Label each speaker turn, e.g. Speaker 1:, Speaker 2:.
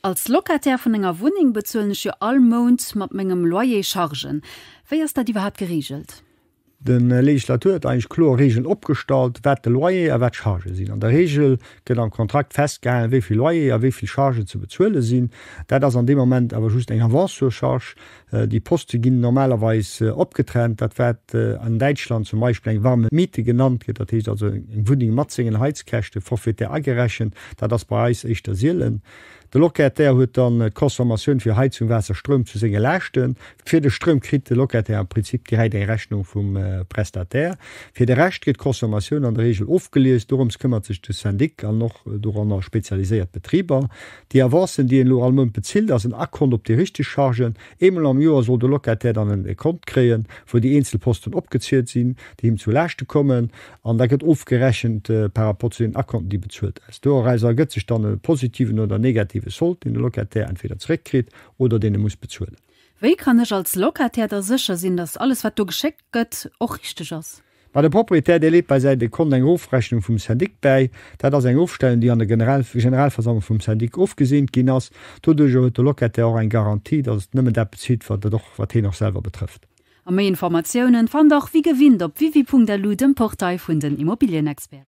Speaker 1: Als Lokatär vun enger Wuning bezuelnech all Mond mat menggem Loyer chargen. Wéi ass dat iwwer hat geregelt?
Speaker 2: Den Legislatur hat eigentlich klar Regeln opgestalt, wat de Loyer a wat Charge sinn. An der Regel gët am Kontrakt festgehalten, wieviel Loyer a wieviel Charge zu bezuelle sinn. Dat ass an dem Moment awer just eng Avancecharge. Die Poste ginn normalerweise opgetrennt, dat an Deutschland zum Beispiel eng warme Miete genannt gët, dat hiet also eng Wuning Matzingen Heizkächte forfait agerechen, dat das bei Eis echt der Seelen. De Lokatär huet dann Konsomatioun fir Heizung wässer Ström zu se gelächten. Fir de Ström krit de Lokatär im Prinzip direkt eng Rechnung vum Prestatär. Fir de Recht geht Konsomatioun an der Regel aufgeleest, dorums kümmert sich de Syndik an noch do spezialisiert Betrieber. Die Avancen, die en lo allem bezielt, as en Akkon op die richtig chargen. Emel am Joer soll de Lokatär dann en Account kreen, wo die Einzelposten opgezielt sinn, die ihm zu Lächte kommen, an der gëtt aufgerechnet per rapport zu den Akkon, die bezuelt ist. Do gëtt sich dann einen positiven oder negativen Sold, den der Lokatär entweder zurückkriegt oder den er muss bezuelen.
Speaker 1: Wie kann ich als Lokatär da sicher sein, dass alles, was du geschickt wird, auch richtig ist?
Speaker 2: Bei der Proprietär, der lebt bei seiner Kunden eine Aufrechnung vom Syndik bei, das ist eine Aufstellung, die an der Generalversammlung vom Syndik aufgesehen ging. Dadurch hat der Lokatär auch eine Garantie, dass es nicht mehr das bezieht, was ihn noch selber betrifft.
Speaker 1: Und mehr Informationen fand auch wie gewinnt auf www.lu dem Portal von den Immobilienexperten.